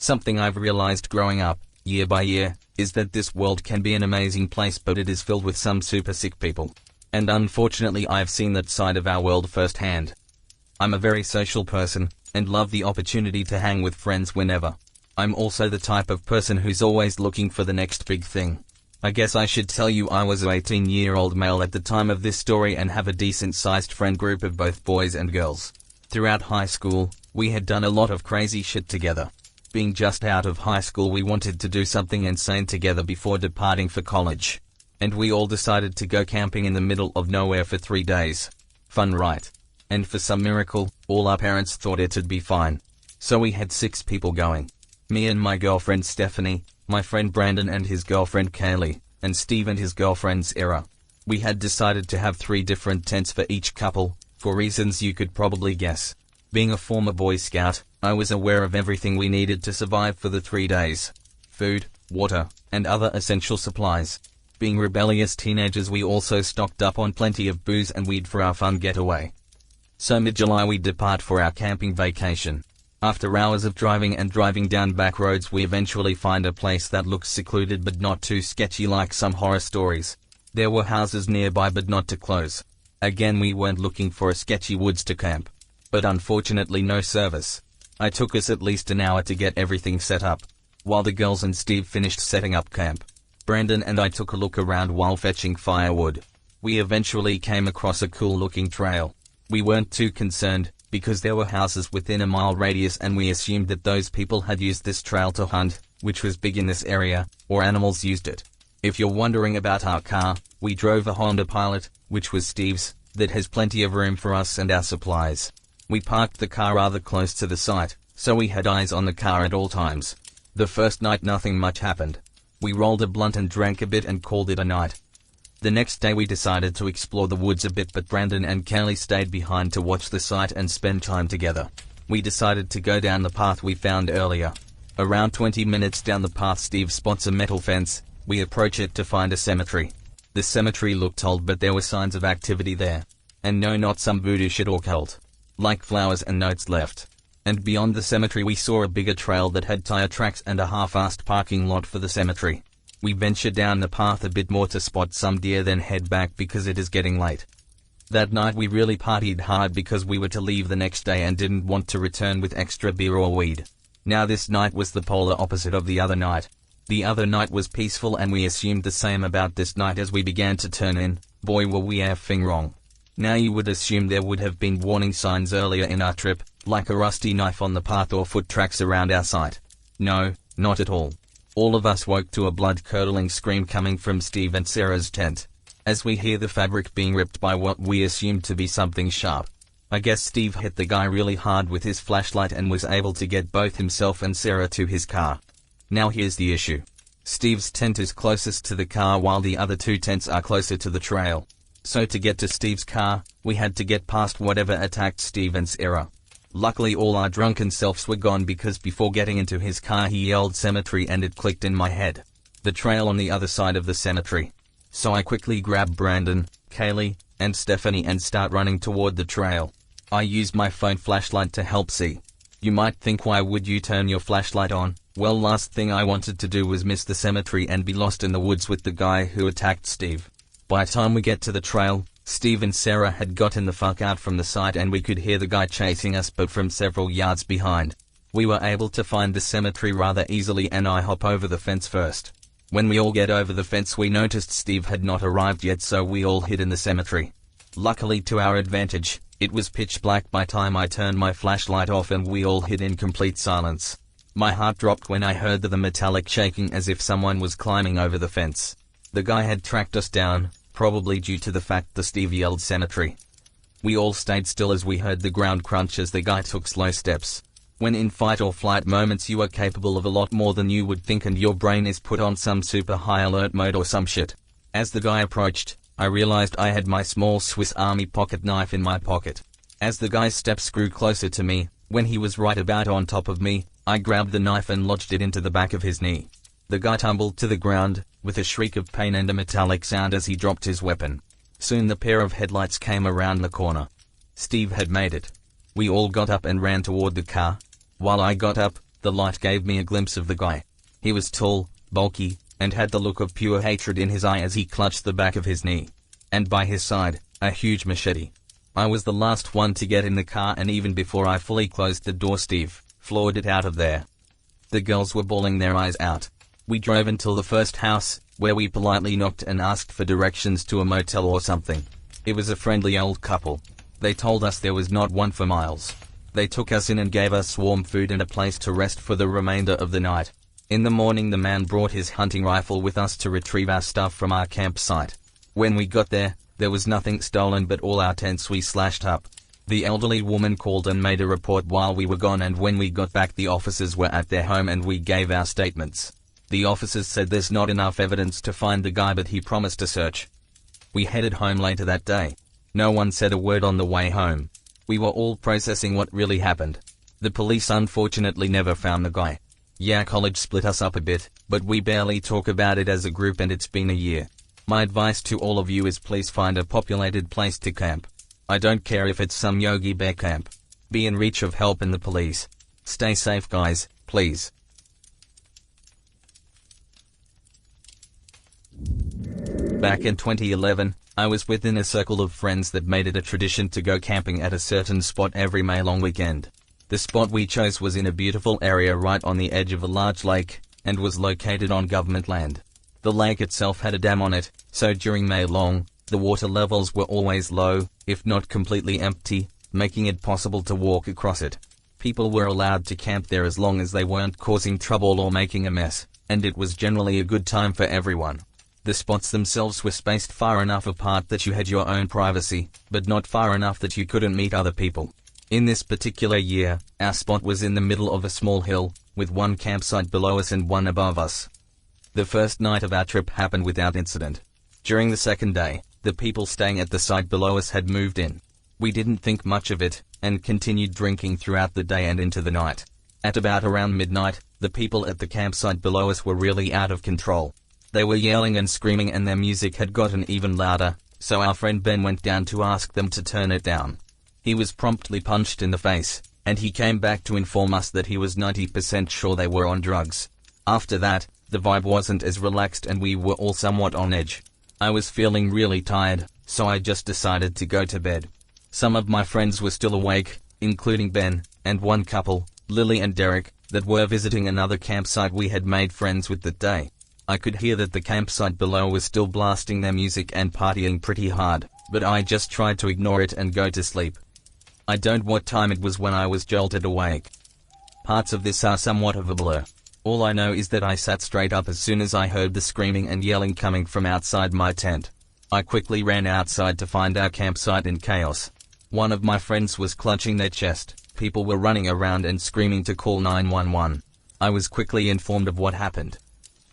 Something I've realized growing up, year by year, is that this world can be an amazing place, but it is filled with some super sick people. And unfortunately I've seen that side of our world firsthand. I'm a very social person, and love the opportunity to hang with friends whenever. I'm also the type of person who's always looking for the next big thing. I guess I should tell you I was an 18-year-old male at the time of this story and have a decent-sized friend group of both boys and girls. Throughout high school, we had done a lot of crazy shit together. Being just out of high school, we wanted to do something insane together before departing for college. And we all decided to go camping in the middle of nowhere for 3 days. Fun, right? And for some miracle, all our parents thought it'd be fine. So we had 6 people going. Me and my girlfriend Stephanie, my friend Brandon and his girlfriend Kaylee, and Steve and his girlfriend Sarah. We had decided to have 3 different tents for each couple, for reasons you could probably guess. Being a former Boy Scout, I was aware of everything we needed to survive for the 3 days. Food, water, and other essential supplies. Being rebellious teenagers, we also stocked up on plenty of booze and weed for our fun getaway. So mid-July we depart for our camping vacation. After hours of driving and driving down back roads, we eventually find a place that looks secluded but not too sketchy like some horror stories. There were houses nearby but not too close. Again, we weren't looking for a sketchy woods to camp. But unfortunately no service. It took us at least an hour to get everything set up. While the girls and Steve finished setting up camp, Brandon and I took a look around while fetching firewood. We eventually came across a cool looking trail. We weren't too concerned, because there were houses within a mile radius and we assumed that those people had used this trail to hunt, which was big in this area, or animals used it. If you're wondering about our car, we drove a Honda Pilot, which was Steve's, that has plenty of room for us and our supplies. We parked the car rather close to the site, so we had eyes on the car at all times. The first night nothing much happened. We rolled a blunt and drank a bit and called it a night. The next day we decided to explore the woods a bit, but Brandon and Kelly stayed behind to watch the site and spend time together. We decided to go down the path we found earlier. Around 20 minutes down the path, Steve spots a metal fence. We approach it to find a cemetery. The cemetery looked old, but there were signs of activity there. And no, not some voodoo shit or cult. Like flowers and notes left. And beyond the cemetery we saw a bigger trail that had tire tracks and a half-assed parking lot for the cemetery. We venture down the path a bit more to spot some deer, then head back because it is getting late. That night we really partied hard because we were to leave the next day and didn't want to return with extra beer or weed. Now this night was the polar opposite of the other night. The other night was peaceful and we assumed the same about this night as we began to turn in. Boy, were we effing wrong. Now you would assume there would have been warning signs earlier in our trip, like a rusty knife on the path or foot tracks around our site. No, not at all. All of us woke to a blood-curdling scream coming from Steve and Sarah's tent, as we hear the fabric being ripped by what we assumed to be something sharp. I guess Steve hit the guy really hard with his flashlight and was able to get both himself and Sarah to his car. Now here's the issue. Steve's tent is closest to the car while the other 2 tents are closer to the trail. So to get to Steve's car, we had to get past whatever attacked Steve and Sarah. Luckily all our drunken selves were gone, because before getting into his car he yelled cemetery and it clicked in my head. The trail on the other side of the cemetery. So I quickly grab Brandon, Kaylee, and Stephanie and start running toward the trail. I used my phone flashlight to help see. You might think, why would you turn your flashlight on? Well, last thing I wanted to do was miss the cemetery and be lost in the woods with the guy who attacked Steve. By the time we get to the trail, Steve and Sarah had gotten the fuck out from the site and we could hear the guy chasing us, but from several yards behind. We were able to find the cemetery rather easily and I hop over the fence first. When we all get over the fence we noticed Steve had not arrived yet, so we all hid in the cemetery. Luckily to our advantage, it was pitch black by time I turned my flashlight off and we all hid in complete silence. My heart dropped when I heard the metallic shaking as if someone was climbing over the fence. The guy had tracked us down, probably due to the fact that Steve yelled cemetery. We all stayed still as we heard the ground crunch as the guy took slow steps. When in fight or flight moments you are capable of a lot more than you would think and your brain is put on some super high alert mode or some shit. As the guy approached, I realized I had my small Swiss Army pocket knife in my pocket. As the guy's steps grew closer to me, when he was right about on top of me, I grabbed the knife and lodged it into the back of his knee. The guy tumbled to the ground, with a shriek of pain and a metallic sound as he dropped his weapon. Soon the pair of headlights came around the corner. Steve had made it. We all got up and ran toward the car. While I got up, The light gave me a glimpse of the guy. He was tall, bulky, and had the look of pure hatred in his eye as he clutched the back of his knee. And by his side, a huge machete. I was the last one to get in the car, and even before I fully closed the door, Steve floored it out of there. The girls were bawling their eyes out. We drove until the first house, where we politely knocked and asked for directions to a motel or something. It was a friendly old couple. They told us there was not one for miles. They took us in and gave us warm food and a place to rest for the remainder of the night. In the morning, the man brought his hunting rifle with us to retrieve our stuff from our campsite. When we got there was nothing stolen but all our tents we slashed up. The elderly woman called and made a report while we were gone, and when we got back the officers were at their home and we gave our statements. The officers said there's not enough evidence to find the guy, but he promised a search. We headed home later that day. No one said a word on the way home. We were all processing what really happened. The police unfortunately never found the guy. Yeah, college split us up a bit, but we barely talk about it as a group, and it's been a year. My advice to all of you is please find a populated place to camp. I don't care if it's some Yogi Bear camp. Be in reach of help and the police. Stay safe, guys, please. Back in 2011, I was within a circle of friends that made it a tradition to go camping at a certain spot every May long weekend. The spot we chose was in a beautiful area right on the edge of a large lake, and was located on government land. The lake itself had a dam on it, so during May long, the water levels were always low, if not completely empty, making it possible to walk across it. People were allowed to camp there as long as they weren't causing trouble or making a mess, and it was generally a good time for everyone. The spots themselves were spaced far enough apart that you had your own privacy, but not far enough that you couldn't meet other people. In this particular year, our spot was in the middle of a small hill, with one campsite below us and one above us. The first night of our trip happened without incident. During the second day, the people staying at the site below us had moved in. We didn't think much of it, and continued drinking throughout the day and into the night. At about around midnight, the people at the campsite below us were really out of control. They were yelling and screaming, and their music had gotten even louder, so our friend Ben went down to ask them to turn it down. He was promptly punched in the face, and he came back to inform us that he was 90% sure they were on drugs. After that, the vibe wasn't as relaxed and we were all somewhat on edge. I was feeling really tired, so I just decided to go to bed. Some of my friends were still awake, including Ben, and one couple, Lily and Derek, that were visiting another campsite we had made friends with that day. I could hear that the campsite below was still blasting their music and partying pretty hard, but I just tried to ignore it and go to sleep. I don't know what time it was when I was jolted awake. Parts of this are somewhat of a blur. All I know is that I sat straight up as soon as I heard the screaming and yelling coming from outside my tent. I quickly ran outside to find our campsite in chaos. One of my friends was clutching their chest. People were running around and screaming to call 911. I was quickly informed of what happened.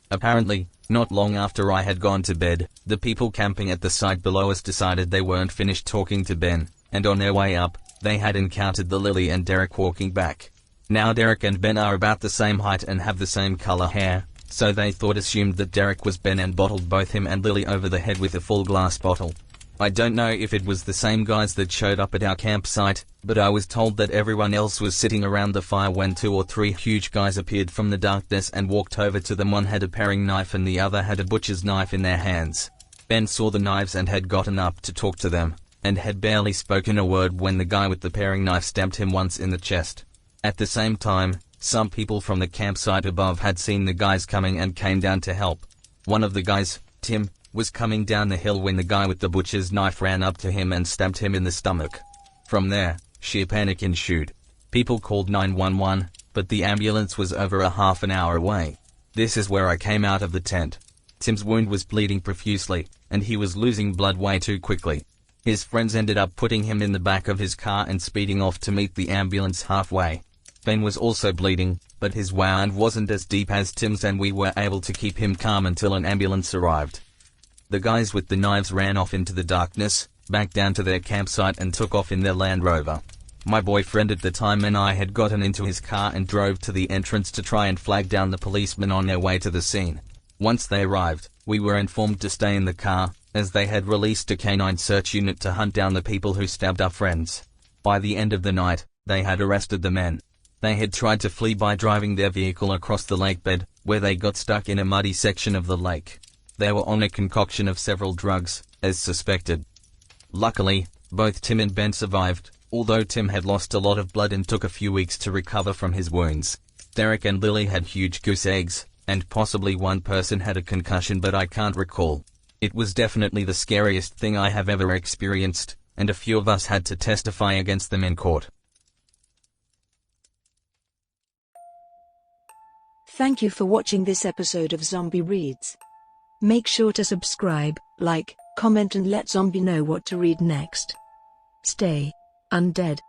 Apparently, not long after I had gone to bed, the people camping at the site below us decided they weren't finished talking to Ben, and on their way up, they had encountered the Lily and Derek walking back. Now Derek and Ben are about the same height and have the same color hair, so they assumed that Derek was Ben and bottled both him and Lily over the head with a full glass bottle. I don't know if it was the same guys that showed up at our campsite, but I was told that everyone else was sitting around the fire when 2 or 3 huge guys appeared from the darkness and walked over to them. One had a paring knife and the other had a butcher's knife in their hands. Ben saw the knives and had gotten up to talk to them, and had barely spoken a word when the guy with the paring knife stabbed him once in the chest. At the same time, some people from the campsite above had seen the guys coming and came down to help. One of the guys, Tim, was coming down the hill when the guy with the butcher's knife ran up to him and stabbed him in the stomach. From there, sheer panic ensued. People called 911, but the ambulance was over a half an hour away. This is where I came out of the tent. Tim's wound was bleeding profusely, and he was losing blood way too quickly. His friends ended up putting him in the back of his car and speeding off to meet the ambulance halfway. Ben was also bleeding, but his wound wasn't as deep as Tim's, and we were able to keep him calm until an ambulance arrived. The guys with the knives ran off into the darkness, back down to their campsite and took off in their Land Rover. My boyfriend at the time and I had gotten into his car and drove to the entrance to try and flag down the policemen on their way to the scene. Once they arrived, we were informed to stay in the car, as they had released a canine search unit to hunt down the people who stabbed our friends. By the end of the night, they had arrested the men. They had tried to flee by driving their vehicle across the lake bed, where they got stuck in a muddy section of the lake. They were on a concoction of several drugs, as suspected. Luckily, both Tim and Ben survived, although Tim had lost a lot of blood and took a few weeks to recover from his wounds. Derek and Lily had huge goose eggs, and possibly one person had a concussion, but I can't recall. It was definitely the scariest thing I have ever experienced, and a few of us had to testify against them in court. Thank you for watching this episode of Zombie Reads. Make sure to subscribe, like, comment and let Zombie know what to read next. Stay undead.